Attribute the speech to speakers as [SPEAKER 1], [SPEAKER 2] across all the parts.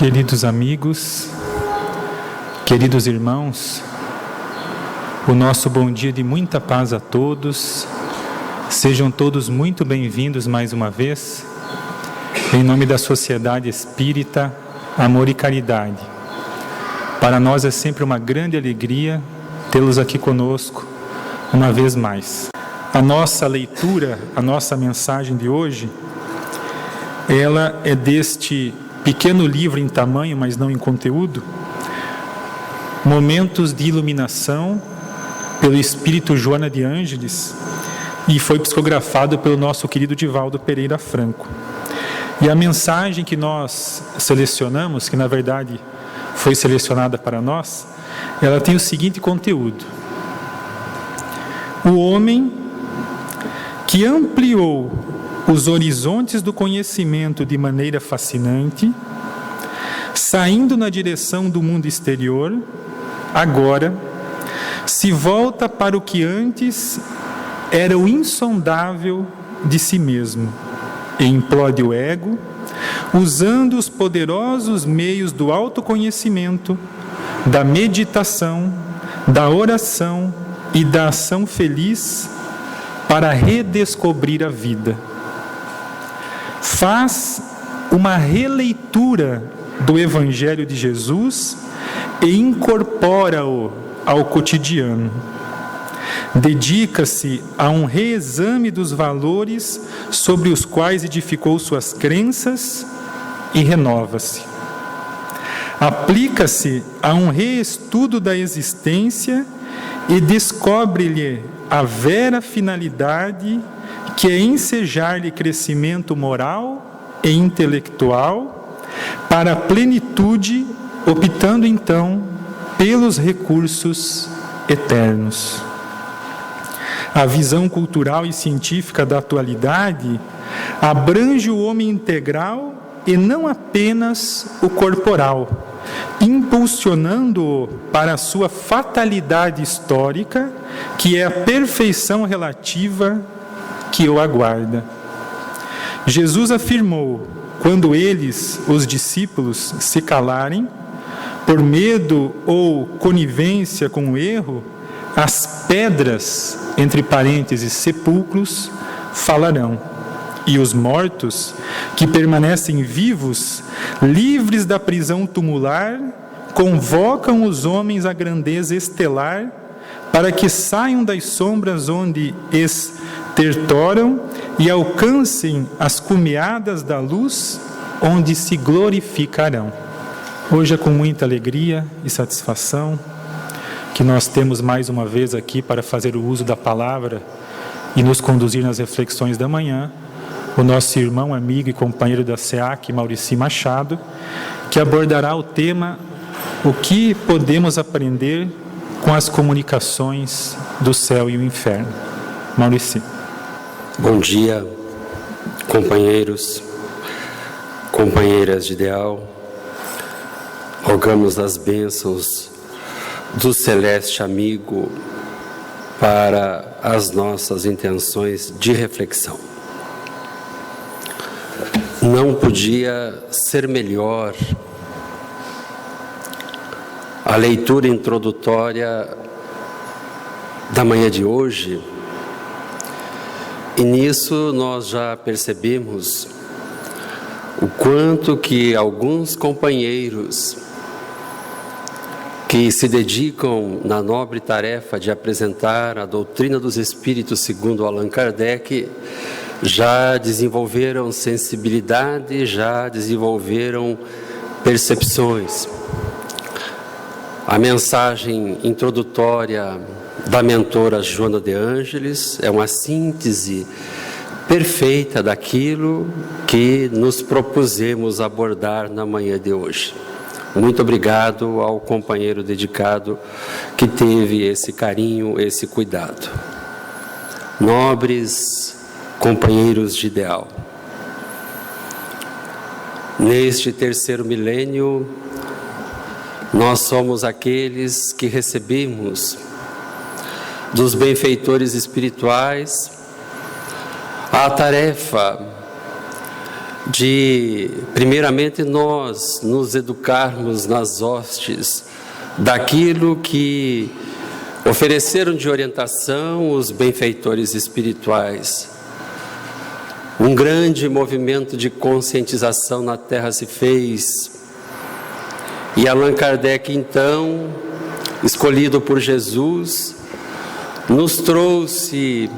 [SPEAKER 1] Queridos amigos, queridos irmãos, o nosso bom dia de muita paz a todos. Sejam todos muito bem-vindos mais uma vez, em nome da Sociedade Espírita Amor e Caridade. Para nós é sempre uma grande alegria tê-los aqui conosco uma vez mais. A nossa leitura, a nossa mensagem de hoje, ela é deste pequeno livro em tamanho, mas não em conteúdo, Momentos de Iluminação, pelo Espírito Joana de Ângeles, e foi psicografado pelo nosso querido Divaldo Pereira Franco. E a mensagem que nós selecionamos, que na verdade foi selecionada para nós, ela tem o seguinte conteúdo: o homem que ampliou os horizontes do conhecimento de maneira fascinante, saindo na direção do mundo exterior, agora se volta para o que antes era o insondável de si mesmo, e implode o ego, usando os poderosos meios do autoconhecimento, da meditação, da oração e da ação feliz para redescobrir a vida. Faz uma releitura do Evangelho de Jesus e incorpora-o ao cotidiano. Dedica-se a um reexame dos valores sobre os quais edificou suas crenças e renova-se. Aplica-se a um reestudo da existência e descobre-lhe a vera finalidade, que é ensejar-lhe crescimento moral e intelectual para a plenitude, optando então pelos recursos eternos. A visão cultural e científica da atualidade abrange o homem integral e não apenas o corporal, impulsionando-o para a sua fatalidade histórica, que é a perfeição relativa que o aguarda. Jesus afirmou, quando eles, os discípulos, se calarem, por medo ou conivência com o erro, as pedras, entre parênteses, sepulcros, falarão. E os mortos, que permanecem vivos, livres da prisão tumular, convocam os homens à grandeza estelar, para que saiam das sombras onde estertoram e alcancem as cumeadas da luz, onde se glorificarão. Hoje é com muita alegria e satisfação que nós temos mais uma vez aqui para fazer o uso da palavra e nos conduzir nas reflexões da manhã, o nosso irmão, amigo e companheiro da SEAC, Maurici Machado, que abordará o tema O que podemos aprender com as comunicações do céu e o inferno. Maurici.
[SPEAKER 2] Bom dia, companheiros, companheiras de ideal. Rogamos as bênçãos do celeste amigo para as nossas intenções de reflexão. Não podia ser melhor a leitura introdutória da manhã de hoje, e nisso nós já percebemos o quanto que alguns companheiros que se dedicam na nobre tarefa de apresentar a doutrina dos Espíritos segundo Allan Kardec já desenvolveram sensibilidade, já desenvolveram percepções. A mensagem introdutória da mentora Joana de Ângeles é uma síntese perfeita daquilo que nos propusemos abordar na manhã de hoje. Muito obrigado ao companheiro dedicado que teve esse carinho, esse cuidado. Nobres companheiros de ideal, neste terceiro milênio, nós somos aqueles que recebemos dos benfeitores espirituais a tarefa de, primeiramente, nós nos educarmos nas hostes daquilo que ofereceram de orientação os benfeitores espirituais. Um grande movimento de conscientização na Terra se fez, e Allan Kardec, então, escolhido por Jesus, nos trouxe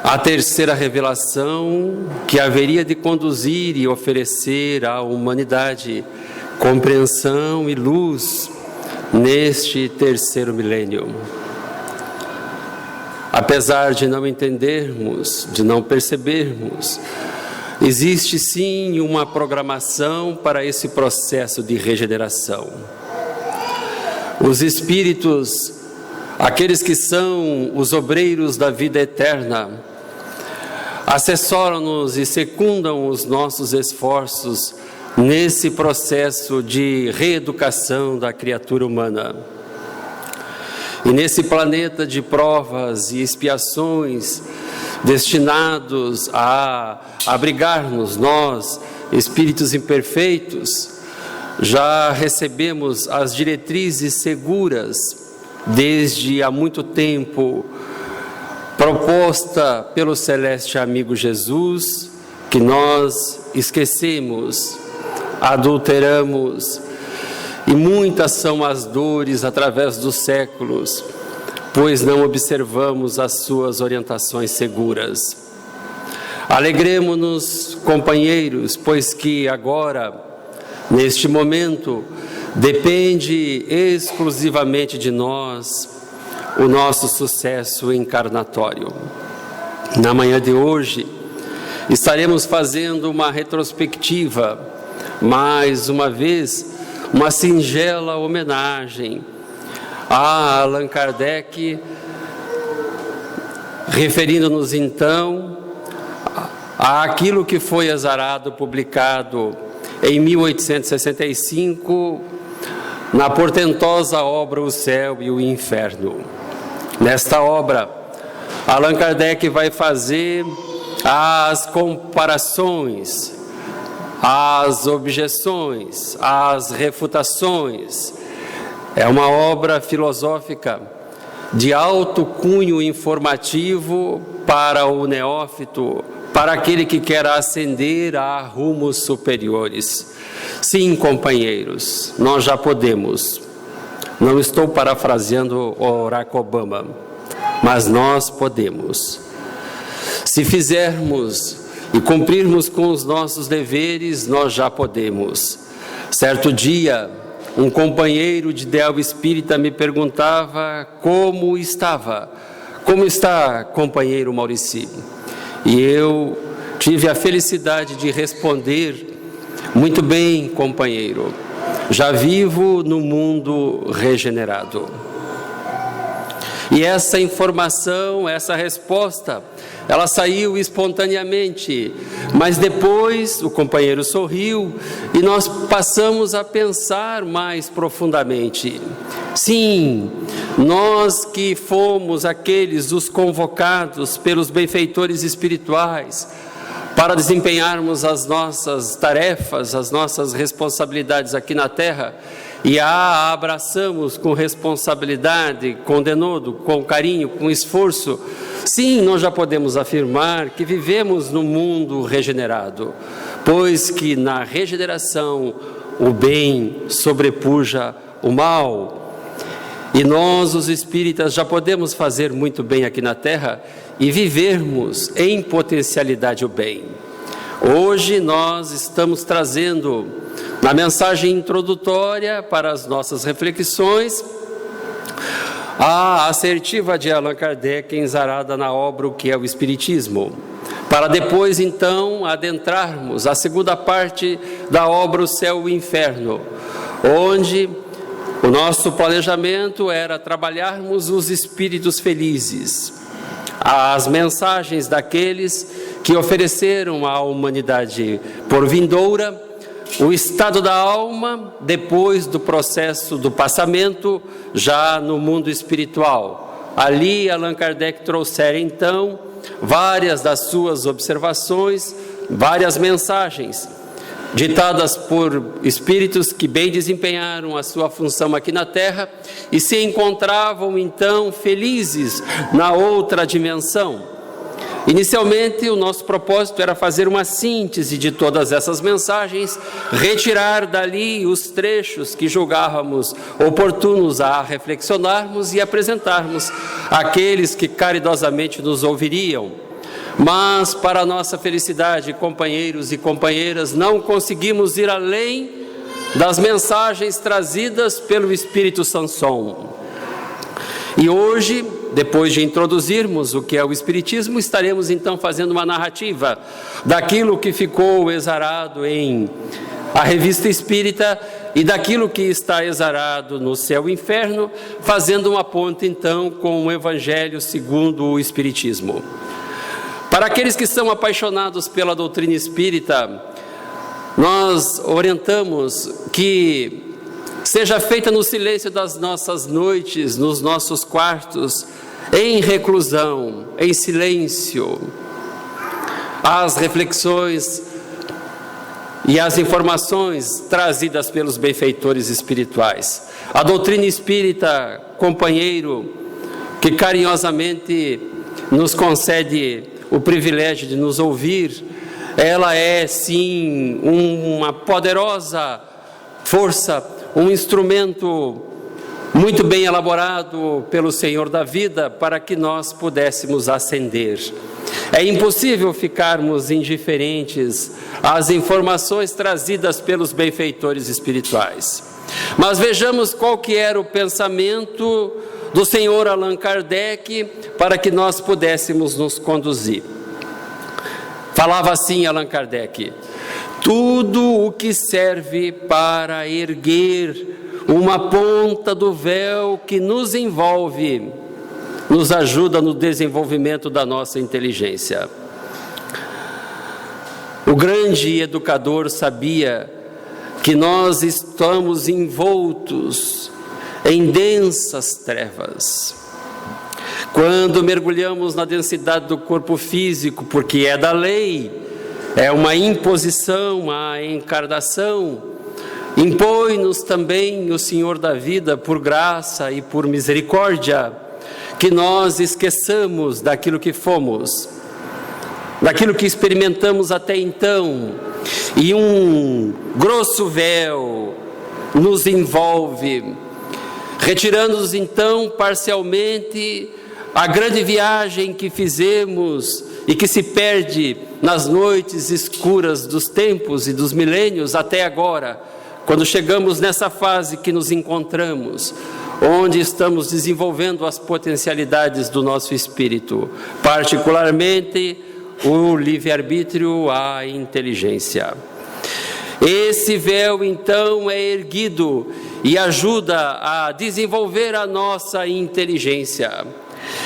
[SPEAKER 2] a terceira revelação que haveria de conduzir e oferecer à humanidade compreensão e luz neste terceiro milênio. Apesar de não entendermos, de não percebermos, existe sim uma programação para esse processo de regeneração. Os espíritos, aqueles que são os obreiros da vida eterna, assessoram-nos e secundam os nossos esforços nesse processo de reeducação da criatura humana. E nesse planeta de provas e expiações, destinados a abrigar-nos, nós, espíritos imperfeitos, já recebemos as diretrizes seguras, desde há muito tempo, proposta pelo celeste amigo Jesus, que nós esquecemos, adulteramos, e muitas são as dores através dos séculos, pois não observamos as suas orientações seguras. Alegremo-nos, companheiros, pois que agora, neste momento, depende exclusivamente de nós o nosso sucesso encarnatório. Na manhã de hoje, estaremos fazendo uma retrospectiva, mais uma vez, uma singela homenagem a Allan Kardec, referindo-nos então àquilo que foi exarado, publicado em 1865, na portentosa obra O Céu e o Inferno. Nesta obra, Allan Kardec vai fazer as comparações, as objeções, as refutações. É uma obra filosófica de alto cunho informativo para o neófito, para aquele que quer ascender a rumos superiores. Sim, companheiros, nós já podemos. Não estou parafraseando o Barack Obama, mas nós podemos. Se fizermos e cumprirmos com os nossos deveres, nós já podemos. Certo dia, um companheiro de ideal espírita me perguntava como estava. Como está, companheiro Maurici? E eu tive a felicidade de responder: muito bem, companheiro, já vivo no mundo regenerado. E essa informação, essa resposta, ela saiu espontaneamente, mas depois o companheiro sorriu e nós passamos a pensar mais profundamente. Sim, nós que fomos aqueles os convocados pelos benfeitores espirituais para desempenharmos as nossas tarefas, as nossas responsabilidades aqui na Terra, e a abraçamos com responsabilidade, com denodo, com carinho, com esforço. Sim, nós já podemos afirmar que vivemos num mundo regenerado, pois que na regeneração o bem sobrepuja o mal. E nós, os espíritas, já podemos fazer muito bem aqui na Terra e vivermos em potencialidade o bem. Hoje nós estamos trazendo, na mensagem introdutória para as nossas reflexões, a assertiva de Allan Kardec enzarada na obra O que é o Espiritismo, para depois então adentrarmos a segunda parte da obra O Céu e o Inferno, onde o nosso planejamento era trabalharmos os espíritos felizes, as mensagens daqueles que ofereceram à humanidade por vindoura o estado da alma depois do processo do passamento já no mundo espiritual. Ali Allan Kardec trouxera então várias das suas observações, várias mensagens, ditadas por espíritos que bem desempenharam a sua função aqui na Terra e se encontravam então felizes na outra dimensão. Inicialmente, o nosso propósito era fazer uma síntese de todas essas mensagens, retirar dali os trechos que julgávamos oportunos a reflexionarmos e apresentarmos àqueles que caridosamente nos ouviriam. Mas, para nossa felicidade, companheiros e companheiras, não conseguimos ir além das mensagens trazidas pelo Espírito Sanson. E hoje, depois de introduzirmos o que é o Espiritismo, estaremos então fazendo uma narrativa daquilo que ficou exarado em A Revista Espírita e daquilo que está exarado no Céu e Inferno, fazendo uma ponte então com o Evangelho segundo o Espiritismo. Para aqueles que são apaixonados pela doutrina espírita, nós orientamos que seja feita no silêncio das nossas noites, nos nossos quartos, em reclusão, em silêncio, as reflexões e as informações trazidas pelos benfeitores espirituais. A doutrina espírita, companheiro, que carinhosamente nos concede o privilégio de nos ouvir, ela é sim uma poderosa força, um instrumento muito bem elaborado pelo Senhor da vida para que nós pudéssemos ascender. É impossível ficarmos indiferentes às informações trazidas pelos benfeitores espirituais. Mas vejamos qual que era o pensamento do Senhor Allan Kardec para que nós pudéssemos nos conduzir. Falava assim Allan Kardec: tudo o que serve para erguer uma ponta do véu que nos envolve, nos ajuda no desenvolvimento da nossa inteligência. O grande educador sabia que nós estamos envoltos em densas trevas. Quando mergulhamos na densidade do corpo físico, porque é da lei, é uma imposição, uma encarnação, impõe-nos também o Senhor da vida, por graça e por misericórdia, que nós esqueçamos daquilo que fomos, daquilo que experimentamos até então, e um grosso véu nos envolve, retirando-nos então parcialmente a grande viagem que fizemos e que se perde nas noites escuras dos tempos e dos milênios até agora, quando chegamos nessa fase que nos encontramos, onde estamos desenvolvendo as potencialidades do nosso espírito, particularmente o livre-arbítrio, a inteligência. Esse véu então é erguido e ajuda a desenvolver a nossa inteligência.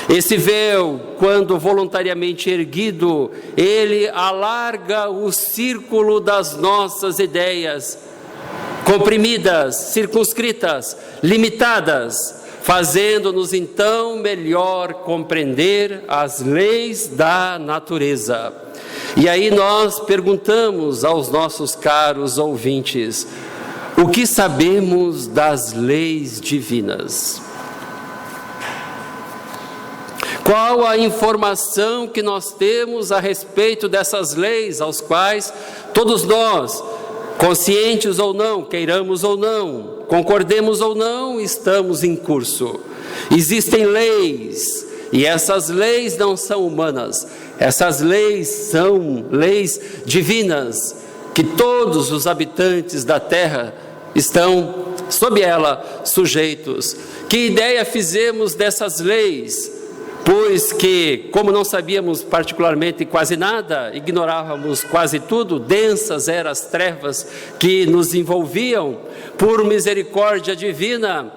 [SPEAKER 2] Esse véu, quando voluntariamente erguido, ele alarga o círculo das nossas ideias, comprimidas, circunscritas, limitadas, fazendo-nos então melhor compreender as leis da natureza. E aí nós perguntamos aos nossos caros ouvintes: o que sabemos das leis divinas? Qual a informação que nós temos a respeito dessas leis, aos quais todos nós, conscientes ou não, queiramos ou não, concordemos ou não, estamos em curso? Existem leis, e essas leis não são humanas, essas leis são leis divinas, que todos os habitantes da terra estão sob ela sujeitos. Que ideia fizemos dessas leis? Pois que, como não sabíamos particularmente quase nada, ignorávamos quase tudo, densas eram as trevas que nos envolviam, por misericórdia divina,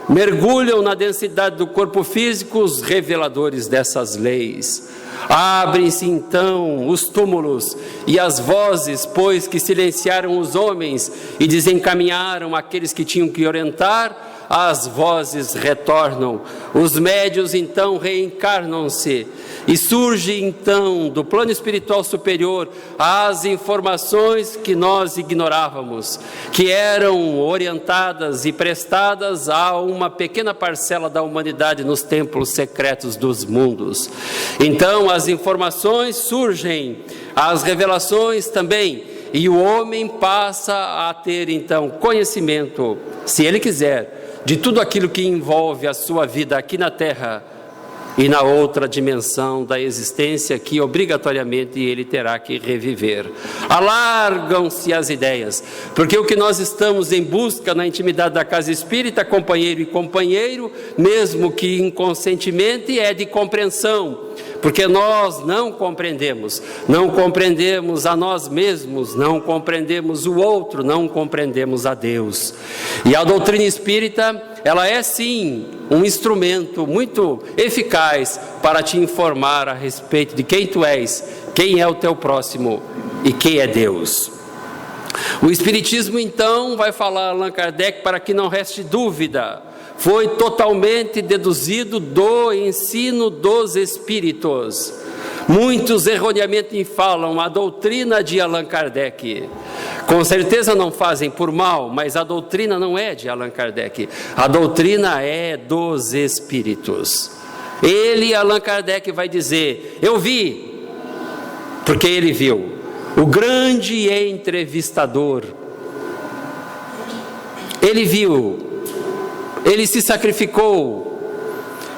[SPEAKER 2] mergulham na densidade do corpo físico os reveladores dessas leis. Abrem-se então os túmulos e as vozes, pois que silenciaram os homens e desencaminharam aqueles que tinham que orientar, as vozes retornam, os médiuns então reencarnam-se e surge então do plano espiritual superior as informações que nós ignorávamos, que eram orientadas e prestadas a uma pequena parcela da humanidade nos templos secretos dos mundos. Então as informações surgem, as revelações também, e o homem passa a ter então conhecimento, se ele quiser, de tudo aquilo que envolve a sua vida aqui na Terra e na outra dimensão da existência que obrigatoriamente ele terá que reviver. Alargam-se as ideias, porque o que nós estamos em busca na intimidade da casa espírita, companheiro e companheiro, mesmo que inconscientemente, é de compreensão, porque nós não compreendemos a nós mesmos, não compreendemos o outro, não compreendemos a Deus. E a doutrina espírita, ela é sim um instrumento muito eficaz para te informar a respeito de quem tu és, quem é o teu próximo e quem é Deus. O Espiritismo então vai falar, Allan Kardec, para que não reste dúvida, foi totalmente deduzido do ensino dos Espíritos. Muitos erroneamente falam a doutrina de Allan Kardec. Com certeza não fazem por mal, mas a doutrina não é de Allan Kardec. A doutrina é dos Espíritos. Ele, Allan Kardec, vai dizer: eu vi, porque ele viu. O grande entrevistador, ele viu, ele se sacrificou,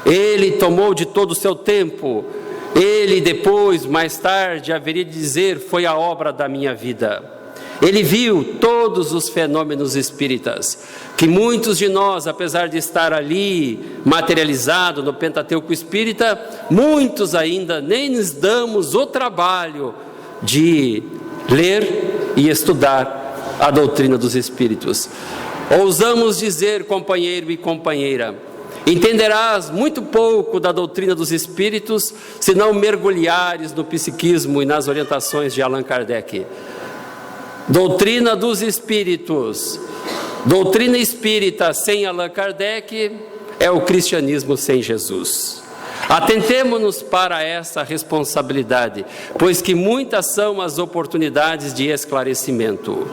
[SPEAKER 2] ele tomou de todo o seu tempo, ele depois, mais tarde, haveria de dizer: foi a obra da minha vida. Ele viu todos os fenômenos espíritas, que muitos de nós, apesar de estar ali materializado no Pentateuco Espírita, muitos ainda nem nos damos o trabalho de ler e estudar a doutrina dos Espíritos. Ousamos dizer, companheiro e companheira, entenderás muito pouco da doutrina dos Espíritos se não mergulhares no psiquismo e nas orientações de Allan Kardec. Doutrina dos Espíritos, doutrina espírita sem Allan Kardec é o cristianismo sem Jesus. Atentemo-nos para essa responsabilidade, pois que muitas são as oportunidades de esclarecimento.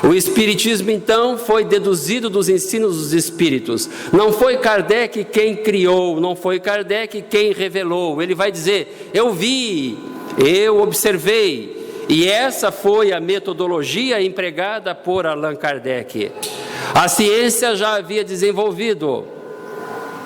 [SPEAKER 2] O Espiritismo, então, foi deduzido dos ensinos dos Espíritos. Não foi Kardec quem criou, não foi Kardec quem revelou. Ele vai dizer: eu vi, eu observei. E essa foi a metodologia empregada por Allan Kardec. A ciência já havia desenvolvido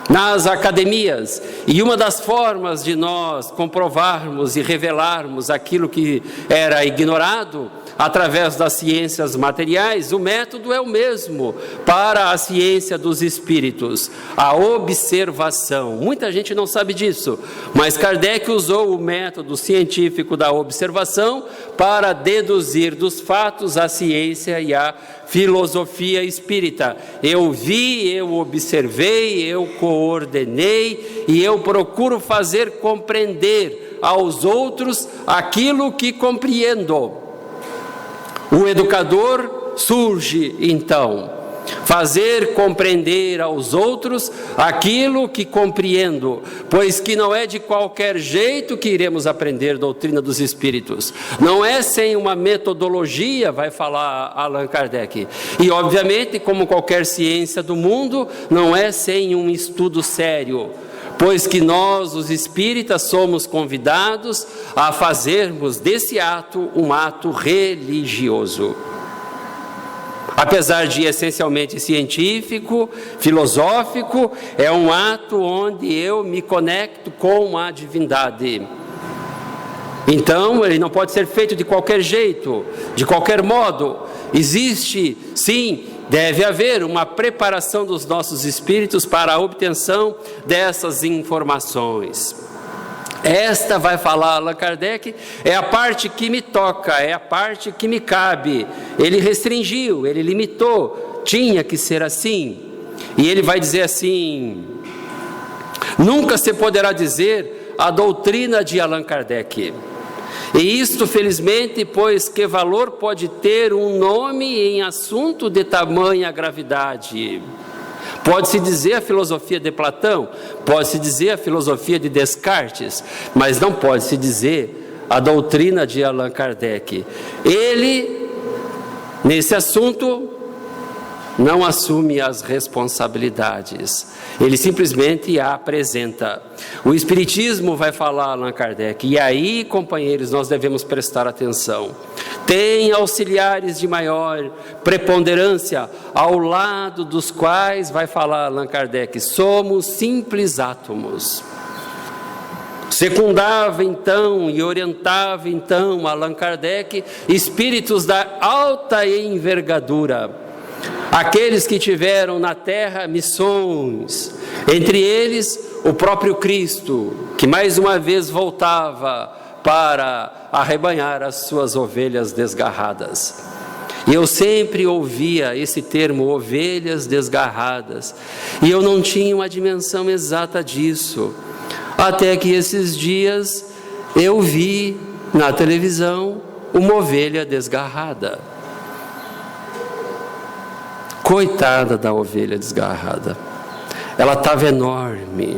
[SPEAKER 2] nas academias, e uma das formas de nós comprovarmos e revelarmos aquilo que era ignorado, através das ciências materiais, o método é o mesmo para a ciência dos espíritos, a observação. Muita gente não sabe disso, mas Kardec usou o método científico da observação para deduzir dos fatos a ciência e a filosofia espírita. Eu vi, eu observei, eu coordenei e eu procuro fazer compreender aos outros aquilo que compreendo. O educador surge, então, fazer compreender aos outros aquilo que compreendo, pois que não é de qualquer jeito que iremos aprender doutrina dos Espíritos. Não é sem uma metodologia, vai falar Allan Kardec. E, obviamente, como qualquer ciência do mundo, não é sem um estudo sério, pois que nós, os espíritas, somos convidados a fazermos desse ato um ato religioso. Apesar de essencialmente científico, filosófico, é um ato onde eu me conecto com a divindade. Então, ele não pode ser feito de qualquer jeito, de qualquer modo. Existe, sim, deve haver uma preparação dos nossos espíritos para a obtenção dessas informações. Esta, vai falar Allan Kardec, é a parte que me toca, é a parte que me cabe. Ele restringiu, ele limitou, tinha que ser assim. E ele vai dizer assim: nunca se poderá dizer a doutrina de Allan Kardec. E isto, felizmente, pois que valor pode ter um nome em assunto de tamanha gravidade? Pode-se dizer a filosofia de Platão, pode-se dizer a filosofia de Descartes, mas não pode-se dizer a doutrina de Allan Kardec. Ele, nesse assunto, não assume as responsabilidades, ele simplesmente a apresenta. O Espiritismo vai falar Allan Kardec, e aí, companheiros, nós devemos prestar atenção. Tem auxiliares de maior preponderância, ao lado dos quais vai falar Allan Kardec: somos simples átomos. Secundava então e orientava então Allan Kardec espíritos da alta envergadura, aqueles que tiveram na terra missões, entre eles o próprio Cristo, que mais uma vez voltava para arrebanhar as suas ovelhas desgarradas. E eu sempre ouvia esse termo, ovelhas desgarradas, e eu não tinha uma dimensão exata disso, até que esses dias eu vi na televisão uma ovelha desgarrada. Coitada da ovelha desgarrada, ela estava enorme,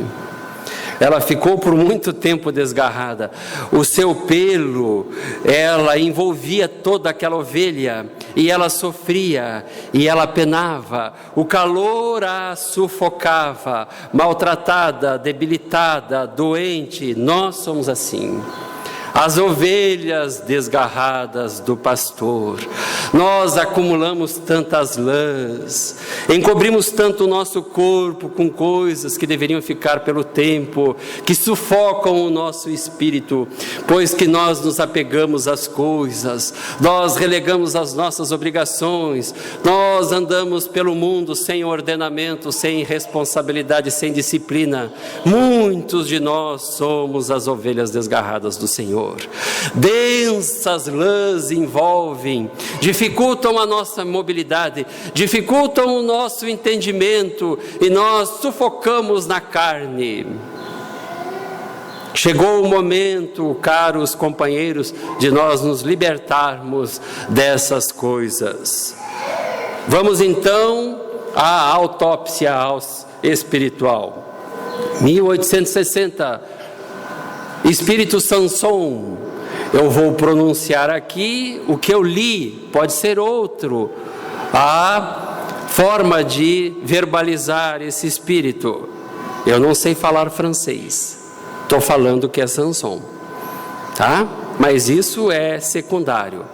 [SPEAKER 2] ela ficou por muito tempo desgarrada, o seu pelo, ela envolvia toda aquela ovelha, e ela sofria, e ela penava, o calor a sufocava, maltratada, debilitada, doente. Nós somos assim, as ovelhas desgarradas do pastor. Nós acumulamos tantas lãs, encobrimos tanto o nosso corpo com coisas que deveriam ficar pelo tempo, que sufocam o nosso espírito, pois que nós nos apegamos às coisas, nós relegamos as nossas obrigações, nós andamos pelo mundo sem ordenamento, sem responsabilidade, sem disciplina. Muitos de nós somos as ovelhas desgarradas do Senhor. Densas lãs envolvem, dificultam a nossa mobilidade, dificultam o nosso entendimento, e nós sufocamos na carne. Chegou o momento, caros companheiros, de nós nos libertarmos dessas coisas. Vamos então à autópsia espiritual. 1860, Espírito Sanson. Eu vou pronunciar aqui o que eu li, pode ser outro. A forma de verbalizar esse espírito. Eu não sei falar francês, estou falando que é Sanson, tá? Mas isso é secundário.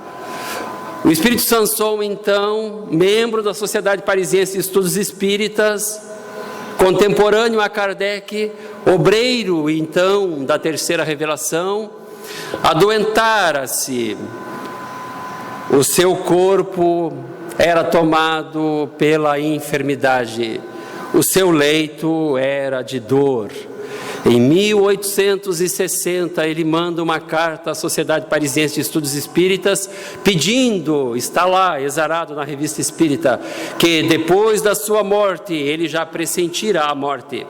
[SPEAKER 2] O Espírito Sanson, então, membro da Sociedade Parisiense de Estudos Espíritas, contemporâneo a Kardec, obreiro, então, da terceira revelação, adoentara-se, o seu corpo era tomado pela enfermidade, o seu leito era de dor. Em 1860, ele manda uma carta à Sociedade Parisiense de Estudos Espíritas, pedindo, está lá, exarado na Revista Espírita, que depois da sua morte, ele já pressentira a morte,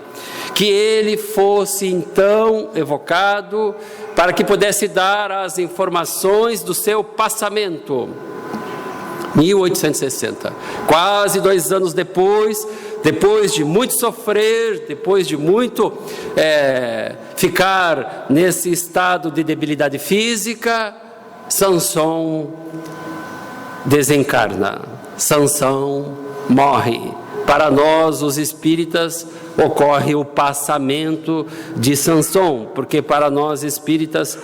[SPEAKER 2] que ele fosse então evocado para que pudesse dar as informações do seu passamento. 1860, quase 2 anos depois de muito sofrer, depois de muito ficar nesse estado de debilidade física, Sanson desencarna, Sanson morre. Para nós, os espíritas, ocorre o passamento de Sanson, porque para nós espíritas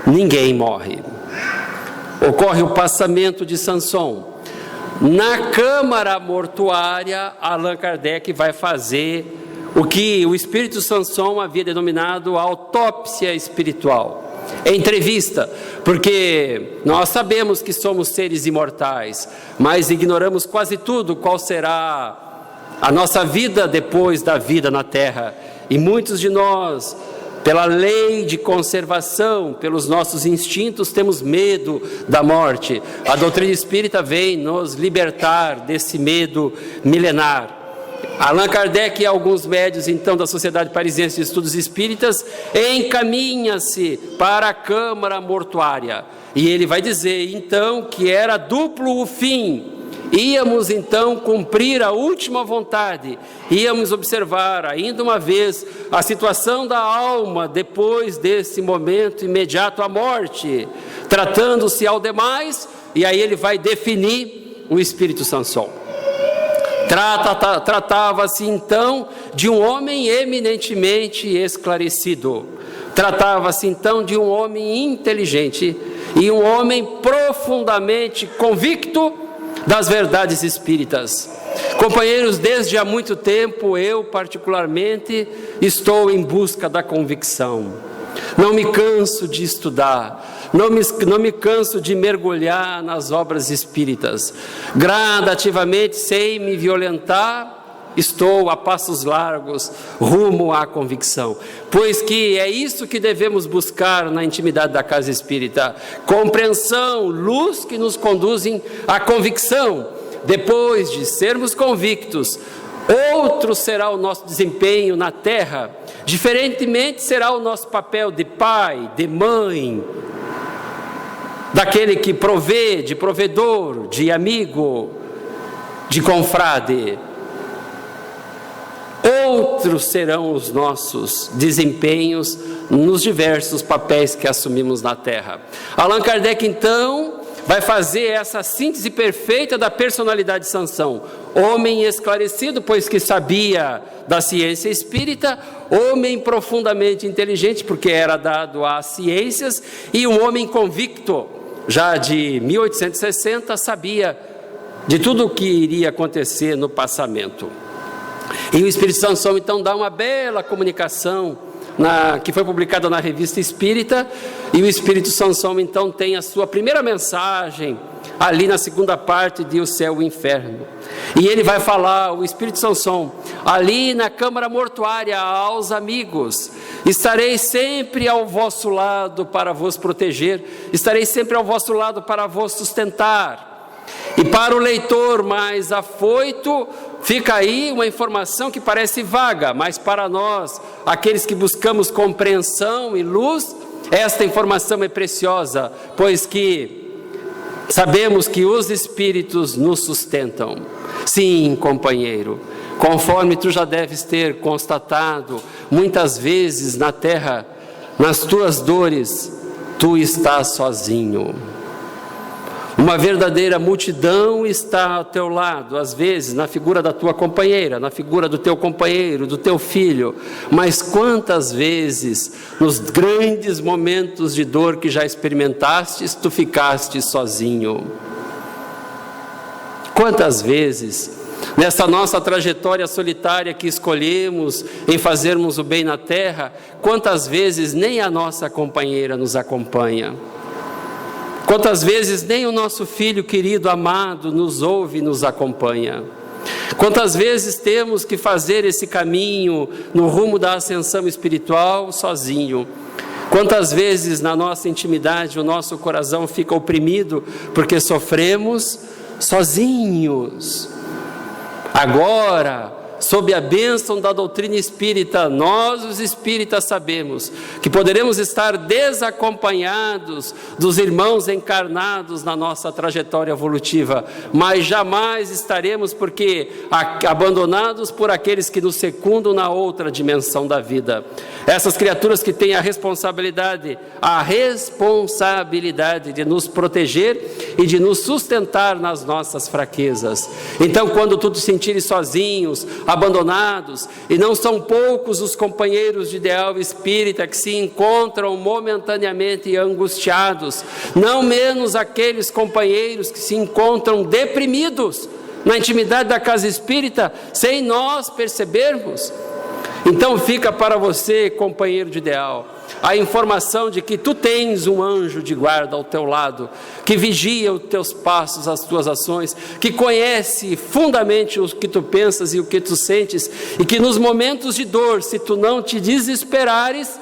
[SPEAKER 2] ninguém morre. Ocorre o passamento de Sanson. Na câmara mortuária, Allan Kardec vai fazer o que o Espírito Sanson havia denominado autópsia espiritual. Entrevista, porque nós sabemos que somos seres imortais, mas ignoramos quase tudo, qual será a nossa vida depois da vida na Terra. E muitos de nós, pela lei de conservação, pelos nossos instintos, temos medo da morte. A doutrina espírita vem nos libertar desse medo milenar. Allan Kardec e alguns médios, então, da Sociedade Parisiense de Estudos Espíritas, encaminha-se para a câmara mortuária. E ele vai dizer, então, que era duplo o fim. íamos então cumprir a última vontade, íamos observar ainda uma vez a situação da alma depois desse momento imediato à morte, tratando-se ao demais, e aí ele vai definir o espírito Samson. Tratava-se então de um homem eminentemente esclarecido, tratava-se então de um homem inteligente e um homem profundamente convicto das verdades espíritas. Companheiros, desde há muito tempo eu particularmente estou em busca da convicção. Não me canso de estudar, não me canso de mergulhar nas obras espíritas. Gradativamente, sem me violentar, estou a passos largos rumo à convicção, pois que é isso que devemos buscar na intimidade da casa espírita: compreensão, luz que nos conduzem à convicção. Depois de sermos convictos, outro será o nosso desempenho na terra, diferentemente será o nosso papel de pai, de mãe, daquele que provê, de provedor, de amigo, de confrade. Outros serão os nossos desempenhos nos diversos papéis que assumimos na terra. Allan Kardec então vai fazer essa síntese perfeita da personalidade de Samson: homem esclarecido, pois que sabia da ciência espírita; homem profundamente inteligente, porque era dado às ciências; e um homem convicto, já de 1860 sabia de tudo o que iria acontecer no passamento. E o Espírito Samson então dá uma bela comunicação que foi publicada na Revista Espírita, e o Espírito Samson então tem a sua primeira mensagem ali na segunda parte de O Céu e o Inferno. E ele vai falar, o Espírito Samson, ali na câmara mortuária aos amigos: estarei sempre ao vosso lado para vos proteger, estarei sempre ao vosso lado para vos sustentar. E para o leitor mais afoito, fica aí uma informação que parece vaga, mas para nós, aqueles que buscamos compreensão e luz, esta informação é preciosa, pois que sabemos que os Espíritos nos sustentam. Sim, companheiro, conforme tu já deves ter constatado, muitas vezes na terra, nas tuas dores, tu estás sozinho. Uma verdadeira multidão está ao teu lado, às vezes na figura da tua companheira, na figura do teu companheiro, do teu filho. Mas quantas vezes, nos grandes momentos de dor que já experimentastes, tu ficaste sozinho? Quantas vezes, nessa nossa trajetória solitária que escolhemos em fazermos o bem na terra, quantas vezes nem a nossa companheira nos acompanha? Quantas vezes nem o nosso filho querido, amado, nos ouve e nos acompanha? Quantas vezes temos que fazer esse caminho no rumo da ascensão espiritual sozinho? Quantas vezes na nossa intimidade o nosso coração fica oprimido porque sofremos sozinhos? Agora, sob a bênção da doutrina espírita, nós os espíritas sabemos que poderemos estar desacompanhados dos irmãos encarnados na nossa trajetória evolutiva, mas jamais estaremos abandonados por aqueles que nos secundam na outra dimensão da vida. Essas criaturas que têm a responsabilidade de nos proteger e de nos sustentar nas nossas fraquezas. Então, quando tu te sentires sozinhos, abandonados, e não são poucos os companheiros de ideal espírita que se encontram momentaneamente angustiados, não menos aqueles companheiros que se encontram deprimidos na intimidade da casa espírita, sem nós percebermos. Então fica para você, companheiro de ideal, a informação de que tu tens um anjo de guarda ao teu lado, que vigia os teus passos, as tuas ações, que conhece fundamente o que tu pensas e o que tu sentes, e que nos momentos de dor, se tu não te desesperares,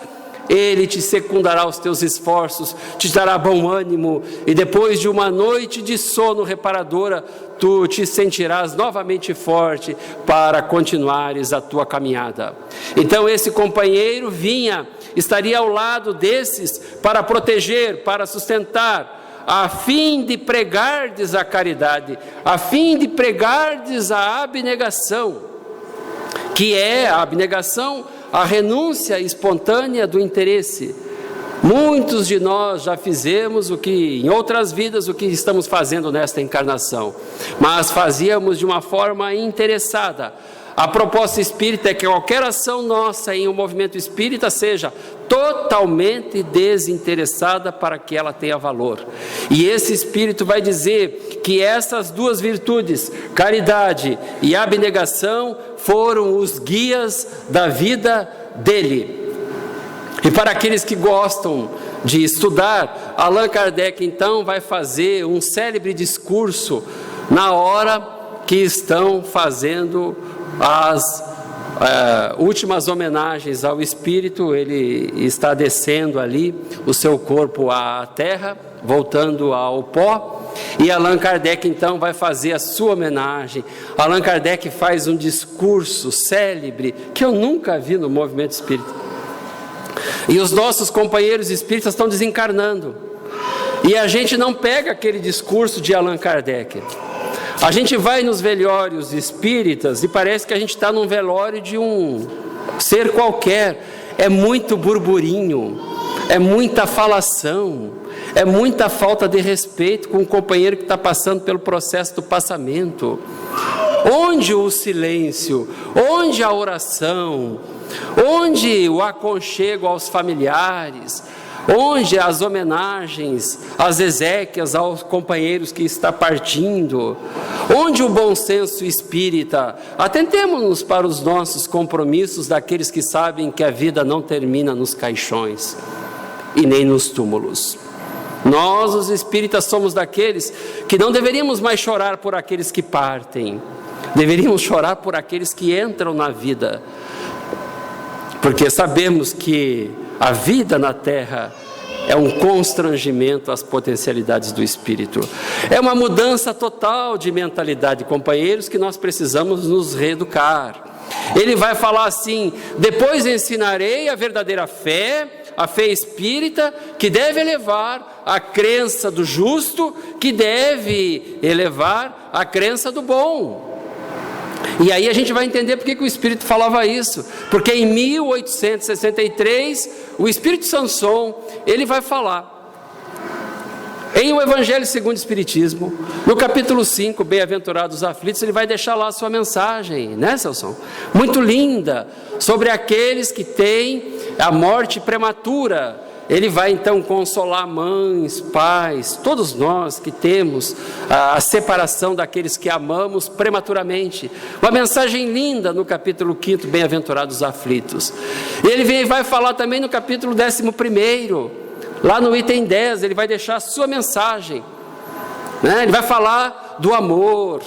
[SPEAKER 2] ele te secundará os teus esforços, te dará bom ânimo, e depois de uma noite de sono reparadora, tu te sentirás novamente forte para continuares a tua caminhada. Então esse companheiro estaria ao lado desses para proteger, para sustentar, a fim de pregardes a caridade, a fim de pregardes a abnegação, que é a abnegação, a renúncia espontânea do interesse. Muitos de nós já fizemos o que, em outras vidas, o que estamos fazendo nesta encarnação, mas fazíamos de uma forma interessada. A proposta espírita é que qualquer ação nossa em um movimento espírita seja totalmente desinteressada para que ela tenha valor. E esse espírito vai dizer que essas duas virtudes, caridade e abnegação, foram os guias da vida dele. E para aqueles que gostam de estudar, Allan Kardec então vai fazer um célebre discurso na hora que estão fazendo as últimas homenagens ao Espírito. Ele está descendo ali o seu corpo à terra, voltando ao pó, e Allan Kardec então vai fazer a sua homenagem. Allan Kardec faz um discurso célebre que eu nunca vi no movimento espírita. E os nossos companheiros espíritas estão desencarnando, e a gente não pega aquele discurso de Allan Kardec. A gente vai nos velórios espíritas e parece que a gente está num velório de um ser qualquer. É muito burburinho, é muita falação, é muita falta de respeito com o companheiro que está passando pelo processo do passamento. Onde o silêncio, onde a oração, onde o aconchego aos familiares, onde as homenagens, as exéquias aos companheiros que está partindo, onde o bom senso espírita? Atentemo-nos para os nossos compromissos daqueles que sabem que a vida não termina nos caixões e nem nos túmulos. Nós, os espíritas, somos daqueles que não deveríamos mais chorar por aqueles que partem, deveríamos chorar por aqueles que entram na vida, porque sabemos que a vida na terra é um constrangimento às potencialidades do Espírito. É uma mudança total de mentalidade, companheiros, que nós precisamos nos reeducar. Ele vai falar assim: depois ensinarei a verdadeira fé, a fé espírita, que deve elevar a crença do justo, que deve elevar a crença do bom. E aí a gente vai entender por que o Espírito falava isso. Porque em 1863, o Espírito Sanson, ele vai falar em O Evangelho segundo o Espiritismo, no capítulo 5, Bem-aventurados os aflitos, ele vai deixar lá a sua mensagem, né, Celson? Muito linda, sobre aqueles que têm a morte prematura. Ele vai então consolar mães, pais, todos nós que temos a separação daqueles que amamos prematuramente. Uma mensagem linda no capítulo 5, Bem-aventurados os aflitos. Ele vai falar também no capítulo 11, lá no item 10, ele vai deixar a sua mensagem, né? Ele vai falar do amor.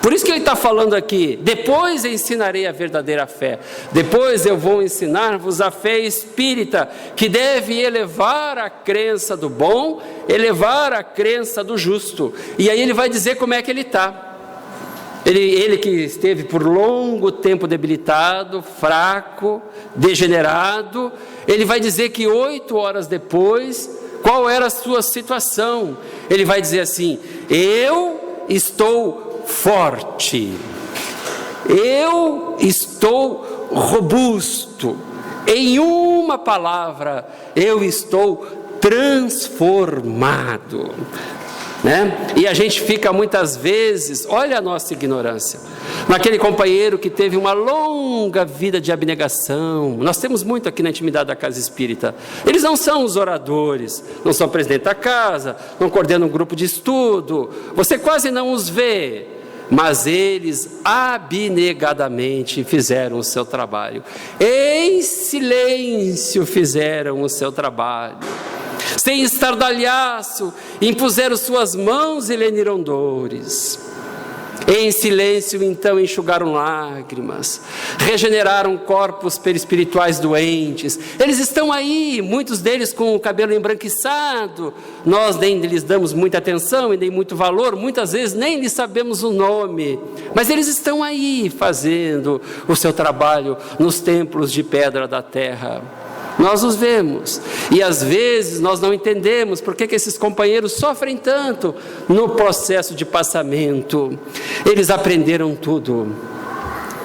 [SPEAKER 2] Por isso que ele está falando aqui: depois ensinarei a verdadeira fé, depois eu vou ensinar-vos a fé espírita, que deve elevar a crença do bom, elevar a crença do justo. E aí ele vai dizer como é que ele está. Ele que esteve por longo tempo debilitado, fraco, degenerado, ele vai dizer que 8 horas depois, qual era a sua situação? Ele vai dizer assim: eu estou forte, eu estou robusto, em uma palavra, eu estou transformado, né? E a gente fica muitas vezes, olha a nossa ignorância, naquele companheiro que teve uma longa vida de abnegação. Nós temos muito aqui na intimidade da casa espírita. Eles não são os oradores, não são presidente da casa, não coordenam um grupo de estudo, você quase não os vê, mas eles abnegadamente fizeram o seu trabalho, em silêncio fizeram o seu trabalho, sem estardalhaço, impuseram suas mãos e leniram dores. Em silêncio, então, enxugaram lágrimas, regeneraram corpos perispirituais doentes. Eles estão aí, muitos deles com o cabelo embranquiçado. Nós nem lhes damos muita atenção e nem muito valor, muitas vezes nem lhes sabemos o nome. Mas eles estão aí, fazendo o seu trabalho nos templos de pedra da terra. Nós os vemos, e às vezes nós não entendemos por que esses companheiros sofrem tanto no processo de passamento. Eles aprenderam tudo.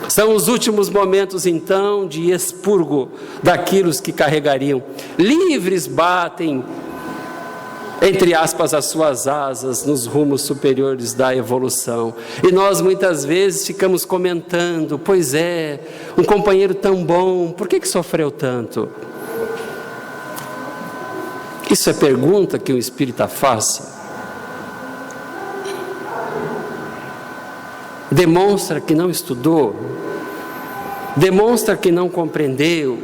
[SPEAKER 2] São os últimos momentos então de expurgo daquilo que carregariam. Livres batem, entre aspas, as suas asas nos rumos superiores da evolução. E nós muitas vezes ficamos comentando: pois é, um companheiro tão bom, por que sofreu tanto? Isso é pergunta que um espírita faça. Demonstra que não estudou, demonstra que não compreendeu,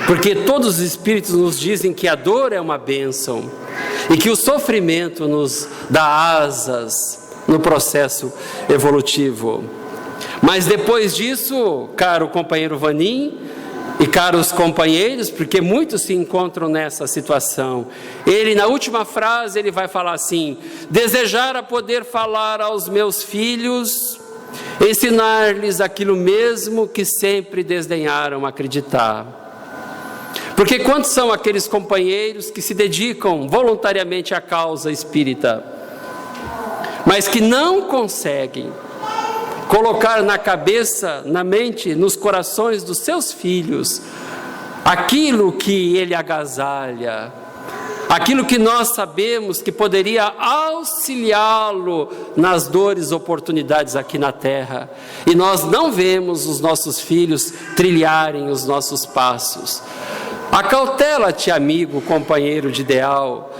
[SPEAKER 2] porque todos os espíritos nos dizem que a dor é uma bênção e que o sofrimento nos dá asas no processo evolutivo. Mas depois disso, caro companheiro Vanim e caros companheiros, porque muitos se encontram nessa situação, ele na última frase ele vai falar assim: desejara poder falar aos meus filhos, ensinar-lhes aquilo mesmo que sempre desdenharam acreditar. Porque quantos são aqueles companheiros que se dedicam voluntariamente à causa espírita, mas que não conseguem colocar na cabeça, na mente, nos corações dos seus filhos aquilo que ele agasalha, aquilo que nós sabemos que poderia auxiliá-lo nas dores, oportunidades aqui na terra, e nós não vemos os nossos filhos trilharem os nossos passos. Acautela-te, amigo, companheiro de ideal,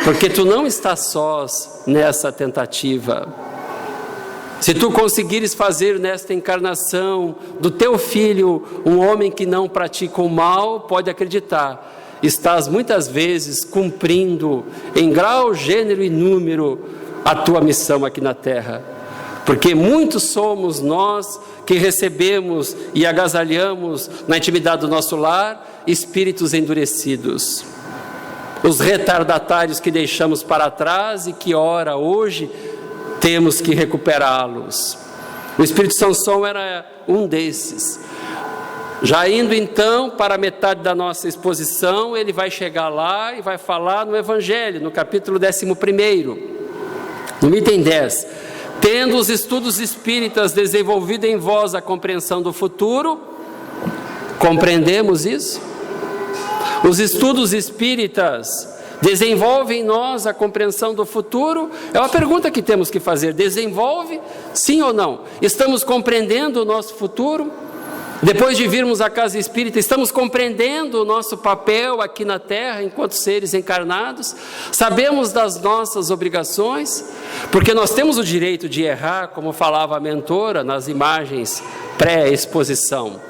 [SPEAKER 2] porque tu não estás sós nessa tentativa. Se tu conseguires fazer nesta encarnação do teu filho um homem que não pratica o mal, pode acreditar, estás muitas vezes cumprindo em grau, gênero e número a tua missão aqui na terra. Porque muitos somos nós que recebemos e agasalhamos na intimidade do nosso lar espíritos endurecidos. Os retardatários que deixamos para trás e que ora hoje temos que recuperá-los. O Espírito Sansão era um desses. Já indo então para a metade da nossa exposição, ele vai chegar lá e vai falar no Evangelho, no capítulo 11, no item 10. Tendo os estudos espíritas desenvolvido em vós a compreensão do futuro, compreendemos isso? Os estudos espíritas desenvolve em nós a compreensão do futuro? É uma pergunta que temos que fazer. Desenvolve? Sim ou não? Estamos compreendendo o nosso futuro? Depois de virmos à casa espírita, estamos compreendendo o nosso papel aqui na terra enquanto seres encarnados? Sabemos das nossas obrigações? Porque nós temos o direito de errar, como falava a mentora nas imagens pré-exposição.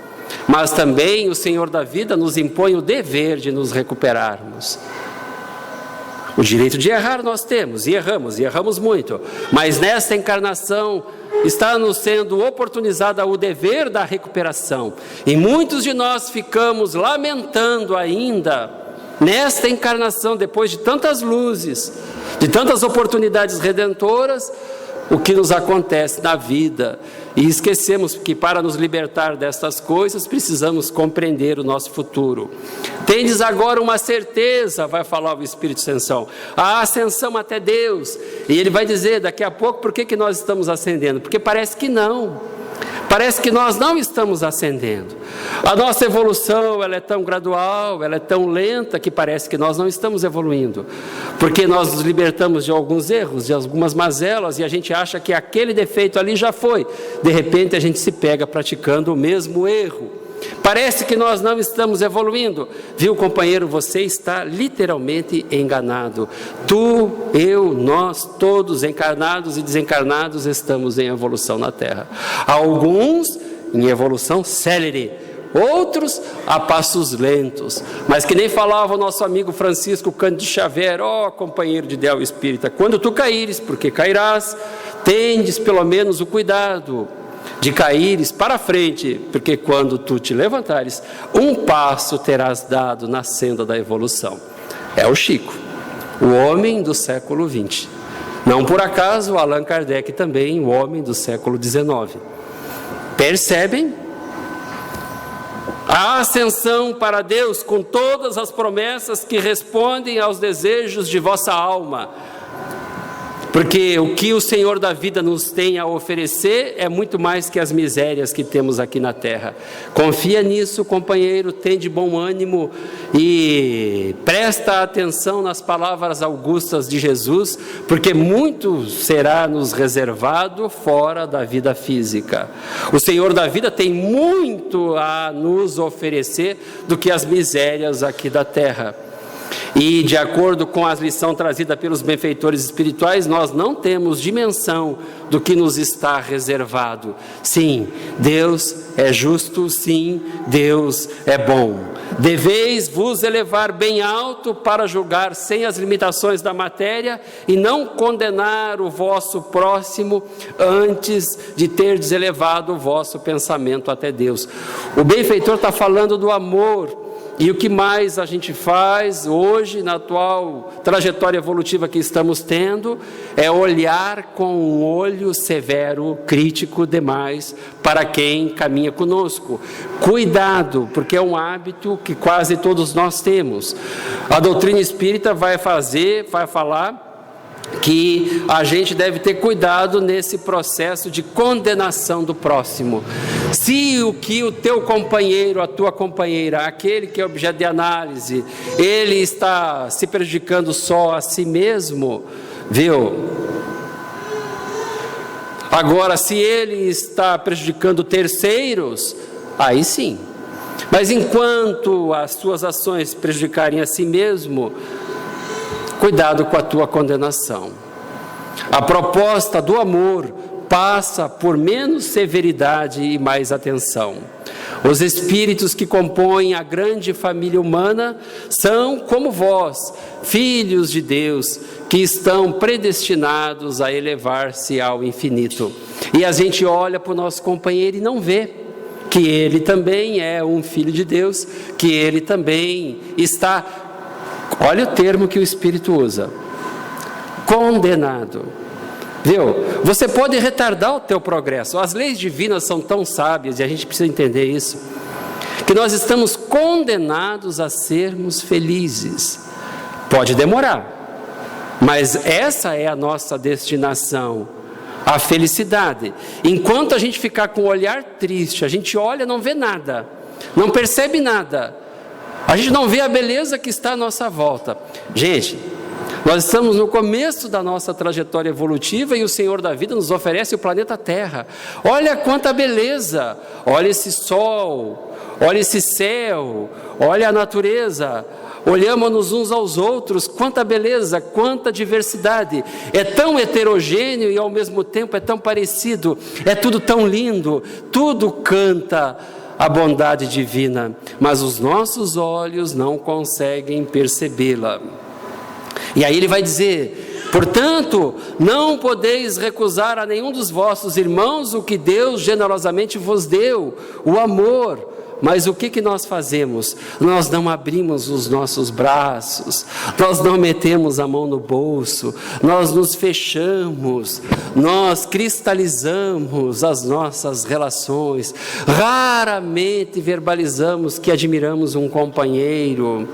[SPEAKER 2] Mas também o Senhor da vida nos impõe o dever de nos recuperarmos. O direito de errar nós temos, e erramos muito, mas nesta encarnação está nos sendo oportunizada o dever da recuperação, e muitos de nós ficamos lamentando ainda, nesta encarnação, depois de tantas luzes, de tantas oportunidades redentoras, o que nos acontece na vida, e esquecemos que para nos libertar destas coisas, precisamos compreender o nosso futuro. Tendes agora uma certeza, vai falar o Espírito Sansão, a ascensão até Deus, e ele vai dizer daqui a pouco por que nós estamos ascendendo, porque parece que não. Parece que nós não estamos ascendendo. A nossa evolução, ela é tão gradual, ela é tão lenta, que parece que nós não estamos evoluindo. Porque nós nos libertamos de alguns erros, de algumas mazelas, e a gente acha que aquele defeito ali já foi. De repente a gente se pega praticando o mesmo erro. Parece que nós não estamos evoluindo. Viu, companheiro, você está literalmente enganado. Tu, eu, nós, todos encarnados e desencarnados estamos em evolução na Terra. Alguns em evolução célere, outros a passos lentos. Mas que nem falava o nosso amigo Francisco Cândido Xavier: ó, companheiro de ideal espírita, quando tu caíres, porque cairás, tendes pelo menos o cuidado de caíres para frente, porque quando tu te levantares, um passo terás dado na senda da evolução. É o Chico, o homem do século XX. Não por acaso Allan Kardec também, o homem do século XIX. Percebem? A ascensão para Deus com todas as promessas que respondem aos desejos de vossa alma. Porque o que o Senhor da vida nos tem a oferecer é muito mais que as misérias que temos aqui na terra. Confia nisso, companheiro, tem de bom ânimo e presta atenção nas palavras augustas de Jesus, porque muito será nos reservado fora da vida física. O Senhor da vida tem muito a nos oferecer do que as misérias aqui da terra. E de acordo com a lição trazida pelos benfeitores espirituais, nós não temos dimensão do que nos está reservado. Sim, Deus é justo, sim, Deus é bom. Deveis vos elevar bem alto para julgar sem as limitações da matéria e não condenar o vosso próximo antes de terdes elevado o vosso pensamento até Deus. O benfeitor está falando do amor. E o que mais a gente faz hoje, na atual trajetória evolutiva que estamos tendo, é olhar com um olho severo, crítico demais, para quem caminha conosco. Cuidado, porque é um hábito que quase todos nós temos. A doutrina espírita vai falar que a gente deve ter cuidado nesse processo de condenação do próximo. Se o que o teu companheiro, a tua companheira, aquele que é objeto de análise, ele está se prejudicando só a si mesmo, viu? Agora, se ele está prejudicando terceiros, aí sim. Mas enquanto as suas ações prejudicarem a si mesmo, cuidado com a tua condenação. A proposta do amor passa por menos severidade e mais atenção. Os espíritos que compõem a grande família humana são como vós, filhos de Deus, que estão predestinados a elevar-se ao infinito. E a gente olha para o nosso companheiro e não vê que ele também é um filho de Deus, que ele também está... Olha o termo que o Espírito usa, condenado, viu? Você pode retardar o teu progresso, as leis divinas são tão sábias, e a gente precisa entender isso, que nós estamos condenados a sermos felizes. Pode demorar, mas essa é a nossa destinação, a felicidade. Enquanto a gente ficar com o olhar triste, a gente olha, não vê nada, não percebe nada, a gente não vê a beleza que está à nossa volta. Gente, nós estamos no começo da nossa trajetória evolutiva e o Senhor da vida nos oferece o planeta Terra. Olha quanta beleza, olha esse sol, olha esse céu, olha a natureza, olhamos uns aos outros, quanta beleza, quanta diversidade, é tão heterogêneo e ao mesmo tempo é tão parecido, é tudo tão lindo, tudo canta a bondade divina, mas os nossos olhos não conseguem percebê-la. E aí ele vai dizer: portanto, não podeis recusar a nenhum dos vossos irmãos o que Deus generosamente vos deu, o amor. Mas o que nós fazemos? Nós não abrimos os nossos braços, nós não metemos a mão no bolso, nós nos fechamos, nós cristalizamos as nossas relações, raramente verbalizamos que admiramos um companheiro,